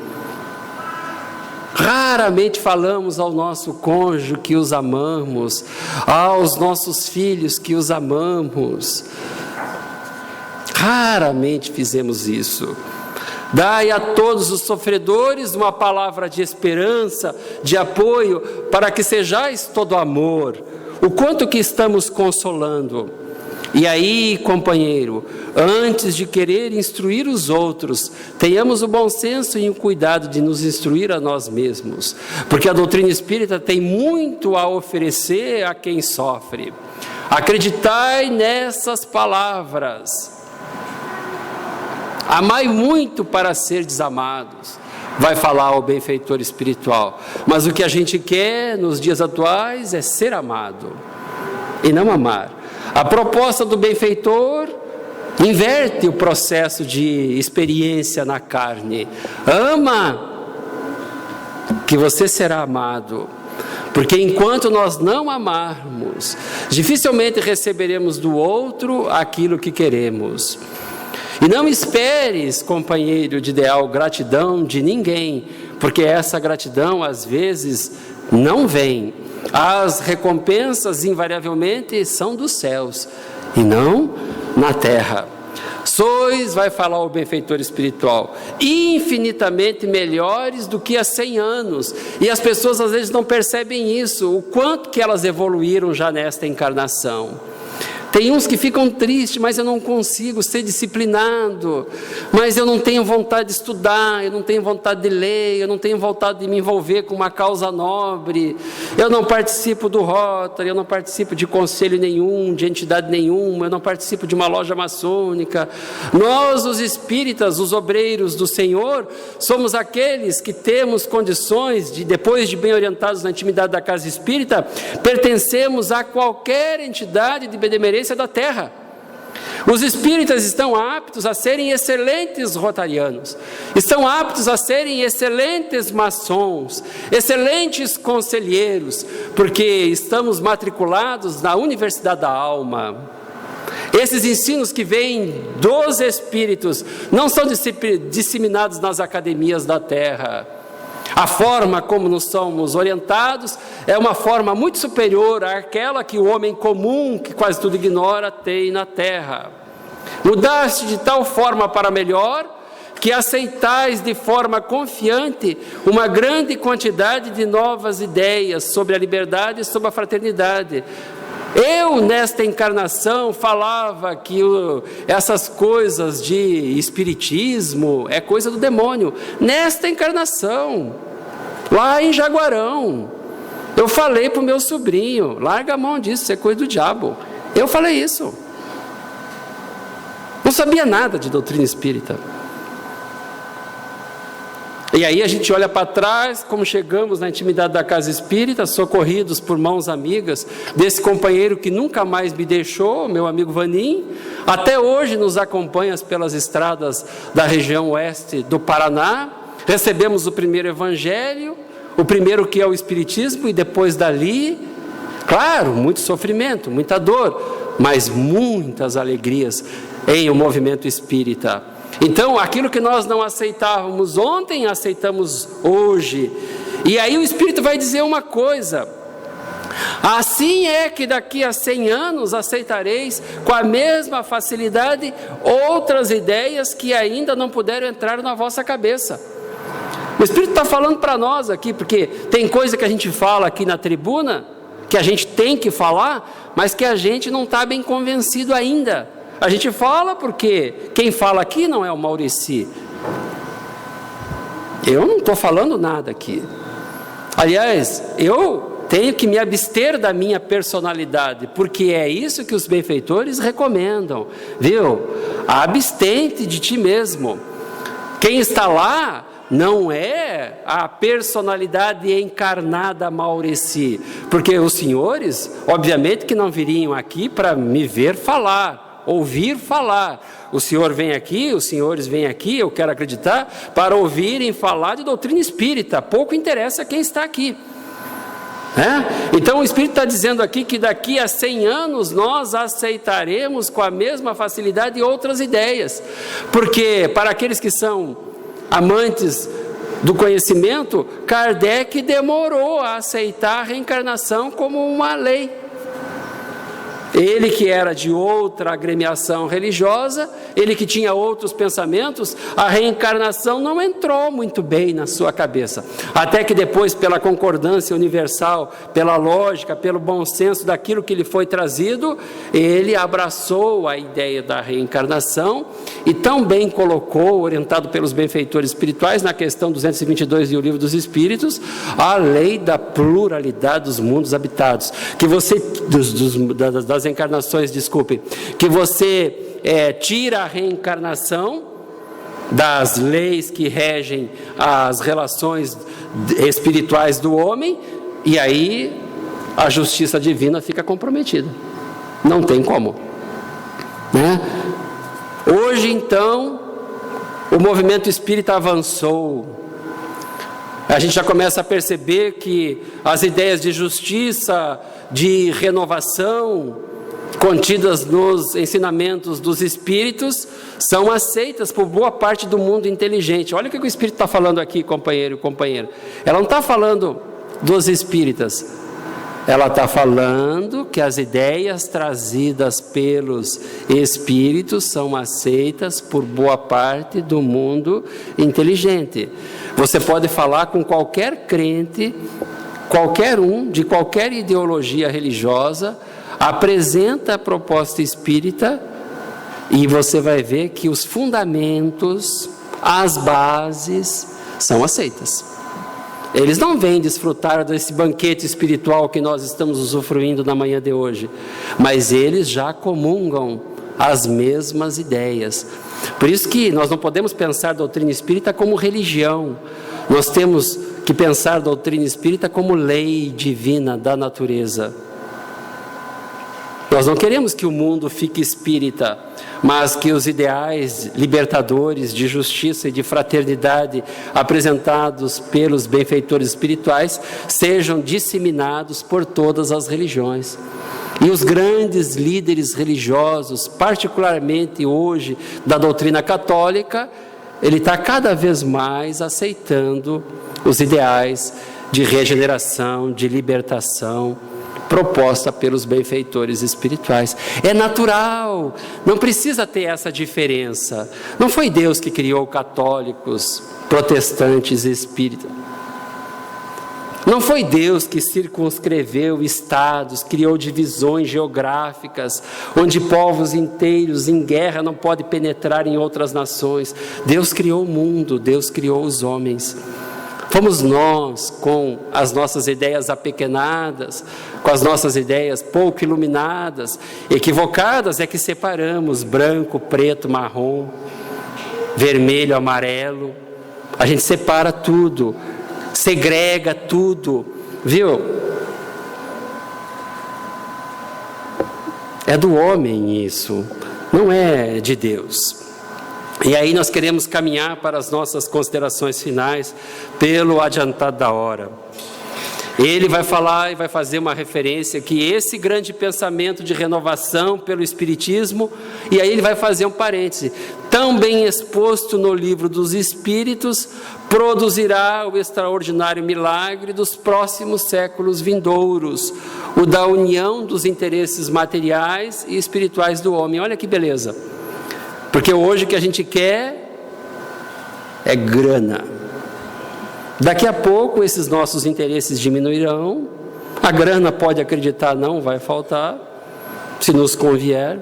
[SPEAKER 2] raramente falamos ao nosso cônjuge que os amamos, aos nossos filhos que os amamos. Raramente fizemos isso. Dai a todos os sofredores uma palavra de esperança, de apoio, para que sejais todo amor. O quanto que estamos consolando. E aí, companheiro, antes de querer instruir os outros, tenhamos o bom senso e o cuidado de nos instruir a nós mesmos. Porque a doutrina espírita tem muito a oferecer a quem sofre. Acreditai nessas palavras. Amai muito para ser desamados, vai falar o benfeitor espiritual. Mas o que a gente quer nos dias atuais é ser amado e não amar. A proposta do benfeitor inverte o processo de experiência na carne. Ama, que você será amado. Porque enquanto nós não amarmos, dificilmente receberemos do outro aquilo que queremos. E não esperes, companheiro de ideal, gratidão de ninguém, porque essa gratidão às vezes não vem. As recompensas invariavelmente são dos céus e não na terra. Sois, vai falar o benfeitor espiritual, infinitamente melhores do que há 100 anos. E as pessoas às vezes não percebem isso, o quanto que elas evoluíram já nesta encarnação. Tem uns que ficam tristes, mas eu não consigo ser disciplinado, mas eu não tenho vontade de estudar, eu não tenho vontade de ler, eu não tenho vontade de me envolver com uma causa nobre, eu não participo do Rotary, eu não participo de conselho nenhum, de entidade nenhuma, eu não participo de uma loja maçônica. Nós, os espíritas, os obreiros do Senhor, somos aqueles que temos condições de, depois de bem orientados na intimidade da casa espírita, pertencemos a qualquer entidade de benemerência da terra. Os espíritas estão aptos a serem excelentes rotarianos, estão aptos a serem excelentes maçons, excelentes conselheiros, porque estamos matriculados na Universidade da Alma. Esses ensinos que vêm dos espíritos não são disseminados nas academias da terra. A forma como nos somos orientados é uma forma muito superior àquela que o homem comum, que quase tudo ignora, tem na terra. Mudaste de tal forma para melhor, que aceitais de forma confiante uma grande quantidade de novas ideias sobre a liberdade e sobre a fraternidade. Eu, nesta encarnação, falava que essas coisas de espiritismo é coisa do demônio. Nesta encarnação, lá em Jaguarão, eu falei para o meu sobrinho, larga a mão disso, isso é coisa do diabo. Eu falei isso. Não sabia nada de doutrina espírita. E aí a gente olha para trás, como chegamos na intimidade da casa espírita, socorridos por mãos amigas, desse companheiro que nunca mais me deixou, meu amigo Vanim, até hoje nos acompanha pelas estradas da região oeste do Paraná. Recebemos o primeiro evangelho, o primeiro que é o espiritismo, e depois dali, claro, muito sofrimento, muita dor, mas muitas alegrias em o movimento espírita. Então, aquilo que nós não aceitávamos ontem, aceitamos hoje. E aí o Espírito vai dizer uma coisa: assim é que daqui a 100 anos aceitareis com a mesma facilidade outras ideias que ainda não puderam entrar na vossa cabeça. O Espírito está falando para nós aqui, porque tem coisa que a gente fala aqui na tribuna, que a gente tem que falar, mas que a gente não está bem convencido ainda. A gente fala porque quem fala aqui não é o Maurici. Eu não estou falando nada aqui. Aliás, eu tenho que me abster da minha personalidade, porque é isso que os benfeitores recomendam, viu? Abstente de ti mesmo. Quem está lá não é a personalidade encarnada Maurici, porque os senhores, obviamente que não viriam aqui para me ver falar, ouvir falar. O senhor vem aqui, os senhores vêm aqui, eu quero acreditar, para ouvirem falar de doutrina espírita. Pouco interessa quem está aqui. Então o Espírito está dizendo aqui que daqui a 100 anos nós aceitaremos com a mesma facilidade outras ideias. Porque para aqueles que são amantes do conhecimento, Kardec demorou a aceitar a reencarnação como uma lei. Ele que era de outra agremiação religiosa, ele que tinha outros pensamentos, a reencarnação não entrou muito bem na sua cabeça. Até que depois, pela concordância universal, pela lógica, pelo bom senso daquilo que lhe foi trazido, ele abraçou a ideia da reencarnação e tão bem colocou, orientado pelos benfeitores espirituais, na questão 222 do Livro dos Espíritos, a lei da pluralidade dos mundos habitados. Que você, das encarnações, desculpe, que você tira a reencarnação das leis que regem as relações espirituais do homem, e aí a justiça divina fica comprometida. Não tem como, né? Hoje, então, o movimento espírita avançou. A gente já começa a perceber que as ideias de justiça, de renovação, contidas nos ensinamentos dos espíritos são aceitas por boa parte do mundo inteligente. Olha o que o espírito está falando aqui, companheiro e companheira. Ela não está falando dos espíritas, ela está falando que as ideias trazidas pelos espíritos são aceitas por boa parte do mundo inteligente. Você pode falar com qualquer crente, qualquer um, de qualquer ideologia religiosa, apresenta a proposta espírita e você vai ver que os fundamentos, as bases são aceitas. Eles não vêm desfrutar desse banquete espiritual que nós estamos usufruindo na manhã de hoje, mas eles já comungam as mesmas ideias. Por isso que nós não podemos pensar a doutrina espírita como religião, nós temos que pensar a doutrina espírita como lei divina da natureza. Nós não queremos que o mundo fique espírita, mas que os ideais libertadores de justiça e de fraternidade apresentados pelos benfeitores espirituais sejam disseminados por todas as religiões. E os grandes líderes religiosos, particularmente hoje da doutrina católica, ele está cada vez mais aceitando os ideais de regeneração, de libertação, proposta pelos benfeitores espirituais. É natural, não precisa ter essa diferença. Não foi Deus que criou católicos, protestantes e espíritas. Não foi Deus que circunscreveu estados, criou divisões geográficas, onde povos inteiros em guerra não podem penetrar em outras nações. Deus criou o mundo, Deus criou os homens. Fomos nós, com as nossas ideias apequenadas, com as nossas ideias pouco iluminadas, equivocadas, é que separamos branco, preto, marrom, vermelho, amarelo. A gente separa tudo, segrega tudo, viu? É do homem isso, não é de Deus. E aí nós queremos caminhar para as nossas considerações finais pelo adiantado da hora. Ele vai falar e vai fazer uma referência que esse grande pensamento de renovação pelo Espiritismo, e aí ele vai fazer um parêntese, tão bem exposto no livro dos Espíritos, produzirá o extraordinário milagre dos próximos séculos vindouros, o da união dos interesses materiais e espirituais do homem. Olha que beleza! Porque hoje o que a gente quer é grana. Daqui a pouco esses nossos interesses diminuirão, a grana, pode acreditar, não vai faltar, se nos convier,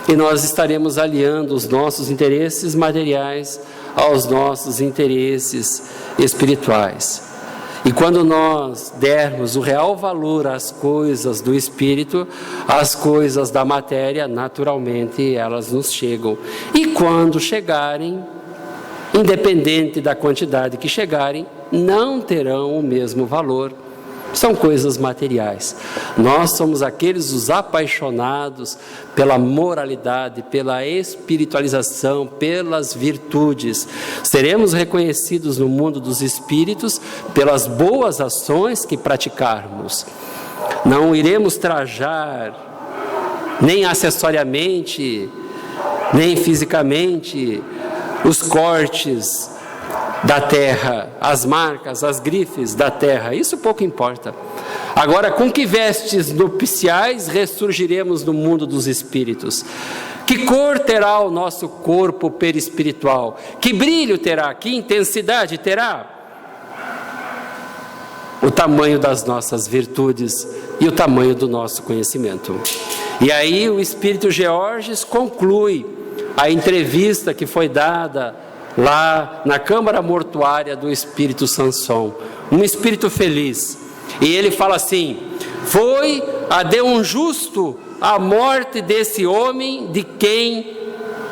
[SPEAKER 2] e nós estaremos aliando os nossos interesses materiais aos nossos interesses espirituais. E quando nós dermos o real valor às coisas do espírito, as coisas da matéria, naturalmente elas nos chegam. E quando chegarem, independente da quantidade que chegarem, não terão o mesmo valor. São coisas materiais. Nós somos aqueles os apaixonados pela moralidade, pela espiritualização, pelas virtudes. Seremos reconhecidos no mundo dos espíritos pelas boas ações que praticarmos. Não iremos trajar, nem acessoriamente, nem fisicamente, os cortes da terra, as marcas, as grifes da terra, isso pouco importa. Agora, com que vestes nupciais ressurgiremos no mundo dos espíritos? Que cor terá o nosso corpo perispiritual? Que brilho terá? Que intensidade terá? O tamanho das nossas virtudes e o tamanho do nosso conhecimento. E aí o Espírito Georges conclui a entrevista que foi dada lá na câmara mortuária do Espírito Sanson, um espírito feliz, e ele fala assim: foi a de um justo a morte desse homem de quem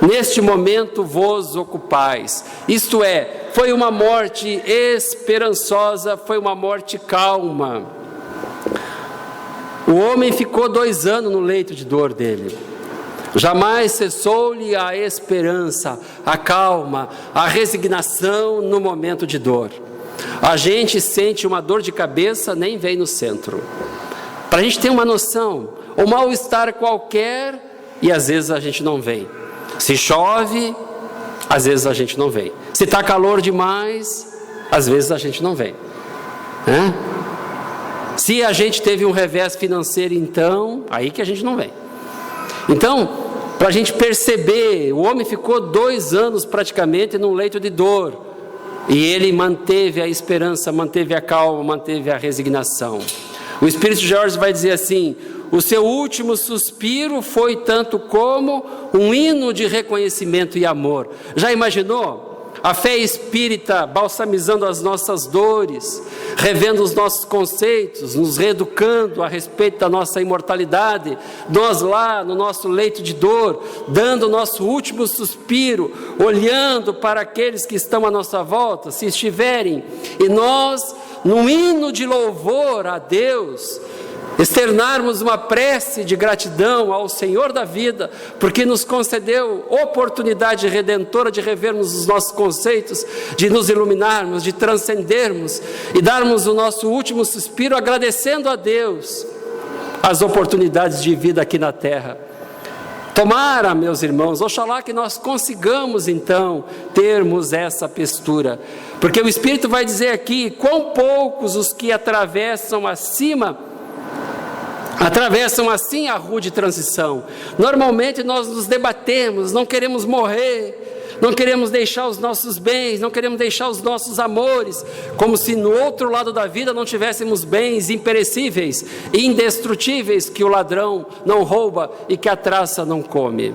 [SPEAKER 2] neste momento vos ocupais. Isto é, foi uma morte esperançosa, foi uma morte calma. O homem ficou 2 anos no leito de dor dele. Jamais cessou-lhe a esperança, a calma, a resignação no momento de dor. A gente sente uma dor de cabeça, nem vem no centro. para a gente ter uma noção. O mal-estar qualquer, e às vezes a gente não vem. Se chove, às vezes a gente não vem. Se está calor demais, às vezes a gente não vem. Se a gente teve um revés financeiro, então, aí que a gente não vem. Então, para a gente perceber, o homem ficou 2 anos praticamente num leito de dor, e ele manteve a esperança, manteve a calma, manteve a resignação. O Espírito Jorge vai dizer assim: o seu último suspiro foi tanto como um hino de reconhecimento e amor. Já imaginou? A fé espírita balsamizando as nossas dores, revendo os nossos conceitos, nos reeducando a respeito da nossa imortalidade, nós lá no nosso leito de dor, dando o nosso último suspiro, olhando para aqueles que estão à nossa volta, se estiverem, e nós, num hino de louvor a Deus, externarmos uma prece de gratidão ao Senhor da vida, porque nos concedeu oportunidade redentora de revermos os nossos conceitos, de nos iluminarmos, de transcendermos e darmos o nosso último suspiro agradecendo a Deus as oportunidades de vida aqui na terra. Tomara, meus irmãos, oxalá que nós consigamos então termos essa postura, porque o Espírito vai dizer aqui: quão poucos os que atravessam assim a rude transição. Normalmente nós nos debatemos, não queremos morrer, não queremos deixar os nossos bens, não queremos deixar os nossos amores, como se no outro lado da vida não tivéssemos bens imperecíveis, indestrutíveis, que o ladrão não rouba e que a traça não come.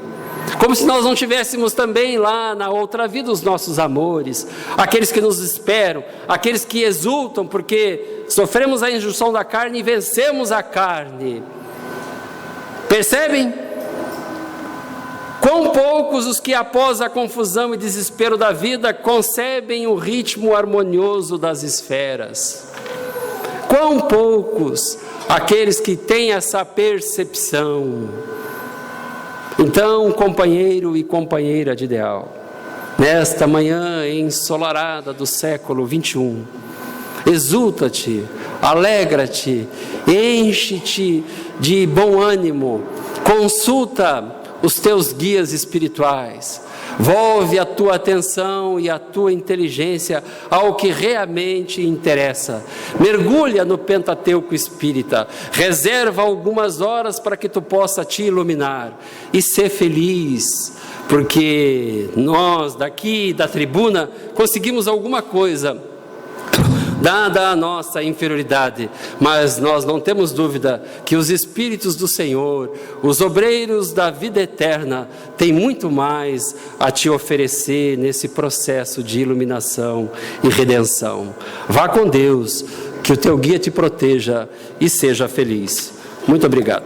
[SPEAKER 2] Como se nós não tivéssemos também lá na outra vida os nossos amores, aqueles que nos esperam, aqueles que exultam porque sofremos a injunção da carne e vencemos a carne. Percebem? Quão poucos os que após a confusão e desespero da vida concebem o ritmo harmonioso das esferas. Quão poucos aqueles que têm essa percepção. Então, companheiro e companheira de ideal, nesta manhã ensolarada do século 21, exulta-te, alegra-te, enche-te de bom ânimo, consulta os teus guias espirituais, volve a tua atenção e a tua inteligência ao que realmente interessa, mergulha no Pentateuco espírita, reserva algumas horas para que tu possa te iluminar e ser feliz, porque nós daqui da tribuna conseguimos alguma coisa, dada a nossa inferioridade, mas nós não temos dúvida que os Espíritos do Senhor, os obreiros da vida eterna, têm muito mais a te oferecer nesse processo de iluminação e redenção. Vá com Deus, que o teu guia te proteja e seja feliz. Muito obrigado.